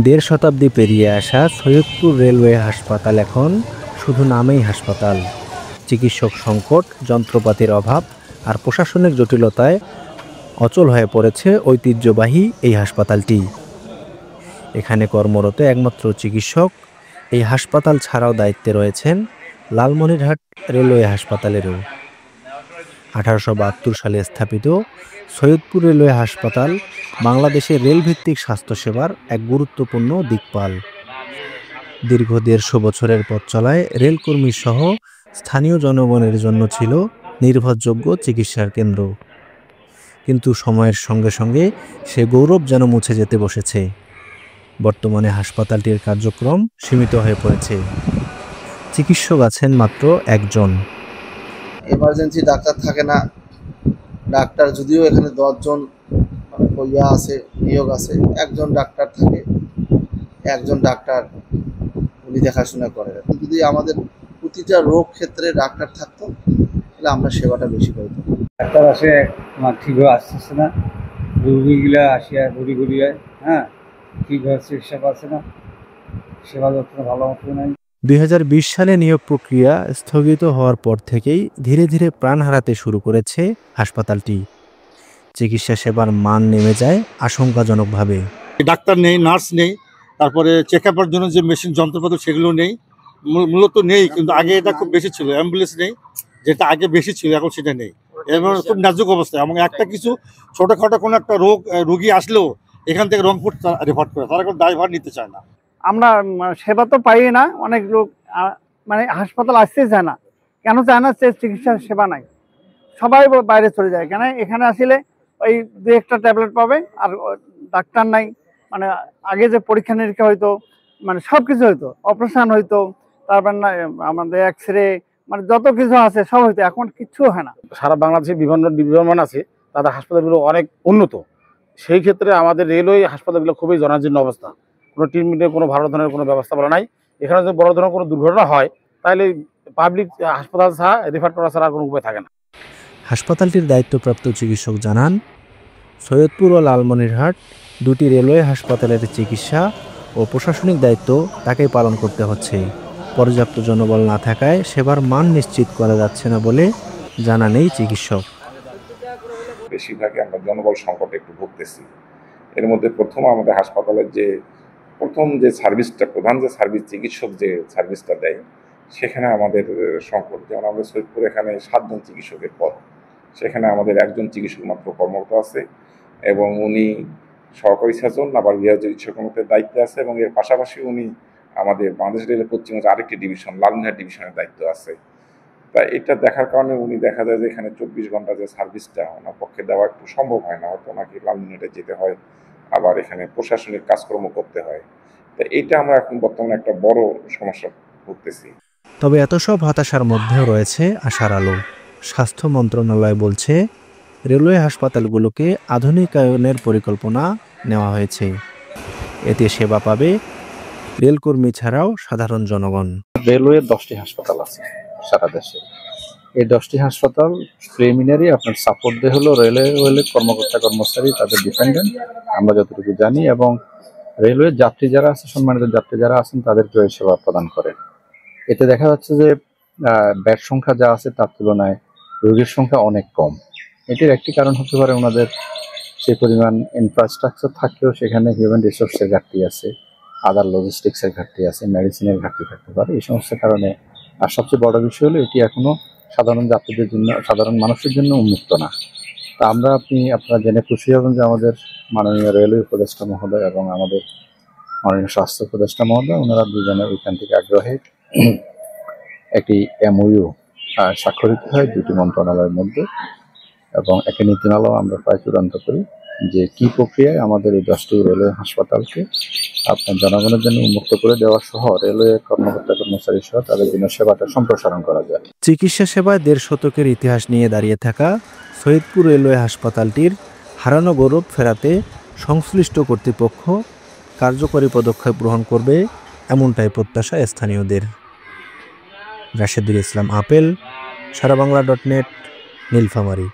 দেড় শতাব্দী পেরিয়ে আসা সৈয়দপুর রেলওয়ে হাসপাতাল এখন শুধু নামেই হাসপাতাল। চিকিৎসক সংকট, যন্ত্রপাতির অভাব আর প্রশাসনিক জটিলতায় অচল হয়ে পড়েছে ঐতিহ্যবাহী এই হাসপাতালটি। এখানে কর্মরত একমাত্র চিকিৎসক এই হাসপাতাল ছাড়াও দায়িত্বে রয়েছেন লালমনিরহাট রেলওয়ে হাসপাতালেরও। 1872 সালে স্থাপিত সৈয়দপুর রেলওয়ে হাসপাতাল বাংলাদেশের রেলভিত্তিক স্বাস্থ্যসেবার এক গুরুত্বপূর্ণ দিকপাল। দীর্ঘ 150 বছরের পথ চলায় রেলকর্মী সহ স্থানীয় জনগণের জন্য ছিল নির্ভরযোগ্য চিকিৎসার কেন্দ্র। কিন্তু সময়ের সঙ্গে সঙ্গে সে গৌরব যেন মুছে যেতে বসেছে। বর্তমানে হাসপাতালটির কার্যক্রম সীমিত হয়ে পড়েছে। চিকিৎসক আছেন মাত্র একজন। এমার্জেন্সি ডাক্তার থাকে না। ডাক্তার যদিও এখানে 10 জন আছে, নিয়োগ আছে, একজন ডাক্তার থাকে। একজন ডাক্তার উনি দেখাশোনা করে। যদি আমাদের প্রতিটা রোগ ক্ষেত্রে ডাক্তার থাকতো তাহলে আমরা সেবাটা বেশি পাইতাম। ডাক্তার আসে ঠিকভাবে আসতেছে না, রোগীগুলা আসিয়া ঘুরি ঘুরিয়ে ঠিকভাবে চিকিৎসা পাচ্ছে না, সেবা যত্ন ভালো মতো নাই। 2020 সালে নিয়োগ প্রক্রিয়া স্থগিত হওয়ার পর থেকেই ধীরে ধীরে প্রাণ হারাতে শুরু করেছে হাসপাতালটি। চিকিৎসা সেবার মান নেমে যায় আশঙ্কাজনকভাবে। ডাক্তার নেই, নার্স নেই, তারপরে চেক আপের জন্য যে মেশিন যন্ত্রপাতি সেগুলো নেই, মূলত নেই। কিন্তু আগে এটা খুব বেশি ছিল। অ্যাম্বুলেন্স নেই, যেটা আগে বেশি ছিল, এখন সেটা নেই। এবং খুব নাজুক অবস্থা। এবং একটা কিছু ছোটোখাটো কোনো একটা রোগী আসলেও এখান থেকে রংপুর রেফার করে, তারা কোনো ড্রাইভার নিতে চায় না। আমরা সেবা তো পাই না। অনেক লোক হাসপাতাল আসতে চায় না। কেন চায় না? চিকিৎসার সেবা নাই, সবাই বাইরে চলে যায়। কেন? এখানে আসলে ওই 2-1টা ট্যাবলেট পাবে, আর ডাক্তার নাই। আগে যে পরীক্ষা নিরীক্ষা হইতো, সব কিছু হইতো, অপারেশন হইতো, তারপর না আমাদের এক্সরে, যত কিছু আছে সব হইতো, এখন কিচ্ছু হয় না। সারা বাংলাদেশে বিভিন্ন ডিপার্টমেন্ট আছে, তাদের হাসপাতালগুলো অনেক উন্নত। সেই ক্ষেত্রে আমাদের রেলওয়ে হাসপাতালগুলো খুবই জনাজীর্ণ অবস্থা। কোনো ট্রিটমেন্টের কোনো ভালো ধরনের কোনো ব্যবস্থা বলা নাই। এখানে যদি বড় ধরনের কোনো দুর্ঘটনা হয় তাহলে পাবলিক হাসপাতাল ছাড়া রেফার করা ছাড়া কোনো উপায় থাকে না। হাসপাতালটির দায়িত্বপ্রাপ্ত চিকিৎসক জানান, সৈয়দপুর ও লালমনিরহাট দুটি রেলওয়ে হাসপাতালের চিকিৎসা ও প্রশাসনিক দায়িত্ব তাকেই পালন করতে হচ্ছে। পর্যাপ্ত জনবল না থাকায় সেবার মান নিশ্চিত করা যাচ্ছে না বলে জানান এই চিকিৎসক। বেশিরভাগই আমরা জনবল সংকটে একটু ভুগতেছি। এর মধ্যে আমাদের হাসপাতালের প্রথম যে সার্ভিসটা, প্রধান যে সার্ভিস, চিকিৎসক যে সার্ভিসটা দেয়, সেখানে আমাদের সংকট। যেমন আমাদের সৈয়দপুর এখানে 7 জন চিকিৎসকের পদ, সেখানে আমাদের একজন চিকিৎসক মাত্র কর্মরত আছে এবং উনি সহকারী সার্জন আবার বিভাগীয় চিকিৎসকের মধ্যে দায়িত্বে আছে। এবং এর পাশাপাশি উনি আমাদের বাংলাদেশ রেলের পশ্চিমবঙ্গের আরেকটি ডিভিশন, লালমনিরহাট ডিভিশনের দায়িত্ব আছে। তা এটা দেখার কারণে উনি দেখা যায় যে এখানে 24 ঘন্টা যে সার্ভিসটা ওনার পক্ষে দেওয়া একটু সম্ভব হয় না। হয়তো ওনাকে লালমনিরহাটে যেতে হয়, আবার এখানে প্রশাসনিক কাজকর্ম করতে হয়। তা এটা আমরা এখন বর্তমানে একটা বড় সমস্যা ভুগতেছি। তবে এত সব হতাশার মধ্যেও রয়েছে আশার আলো। স্বাস্থ্য মন্ত্রণালয় বলছে, রেলওয়ে হাসপাতালগুলোকে আধুনিকায়নের পরিকল্পনা নেওয়া হয়েছে। এতে সেবা পাবে রেলকর্মী ছাড়াও সাধারণ জনগণ। রেলওয়ের 10টি হাসপাতাল আছে সারা দেশে। এই 10টি হাসপাতাল প্রিলিমিনারি আপনার সাপোর্ট দিয়ে হলো রেলওয়ে কর্মকর্তা কর্মচারী, তাদের ডিপেন্ডেন্ট, আমরা যতটুকু জানি। এবং রেলওয়ের যাত্রী যারা আছে, সম্মানিত যাত্রী যারা আছেন, তাদেরকে এই সেবা প্রদান করে। এতে দেখা যাচ্ছে যে বেড সংখ্যা যা আছে তার তুলনায় রোগীর সংখ্যা অনেক কম। এটির একটি কারণ হতে পারে ওনাদের সেই পরিমাণ ইনফ্রাস্ট্রাকচার থাকলেও সেখানে হিউম্যান রিসোর্সের ঘাটতি আছে, আদার লজিস্টিক্সের ঘাটতি আছে, মেডিসিনের ঘাটতি থাকতে পারে। এই সমস্ত কারণে। আর সবচেয়ে বড় বিষয় হলো এটি এখনো সাধারণ যাত্রীদের জন্য, সাধারণ মানুষের জন্য উন্মুক্ত না। তা আপনারা জেনে খুশি হবেন যে আমাদের মাননীয় রেলওয়ে উপদেষ্টা মহোদয় এবং আমাদের মাননীয় স্বাস্থ্য উপদেষ্টা মহোদয়, ওনারা দুজনে ওইখান থেকে আগ্রহে একটি MOU স্বাক্ষরিত হয় দুটি মন্ত্রণালয়ের মধ্যে, এবং একটি নীতিমালাও আমরা প্রায় চূড়ান্ত করি যে কি প্রক্রিয়ায় আমাদের এই 10টি রেলওয়ে হাসপাতালকে আপনার জনগণের জন্য উন্মুক্ত করে দেওয়া সহ রেলওয়ে কর্মকর্তা কর্মচারী সহ তাদের জন্য সেবাটা সম্প্রসারণ করা যায়। চিকিৎসা সেবায় 1.5 শতকের ইতিহাস নিয়ে দাঁড়িয়ে থাকা সৈয়দপুর রেলওয়ে হাসপাতালটির হারানো গৌরব ফেরাতে সংশ্লিষ্ট কর্তৃপক্ষ কার্যকরী পদক্ষেপ গ্রহণ করবে, এমনটাই প্রত্যাশা স্থানীয়দের। রাশেদুল ইসলাম, আপেল, সারাবাংলা.net, নীলফামারী।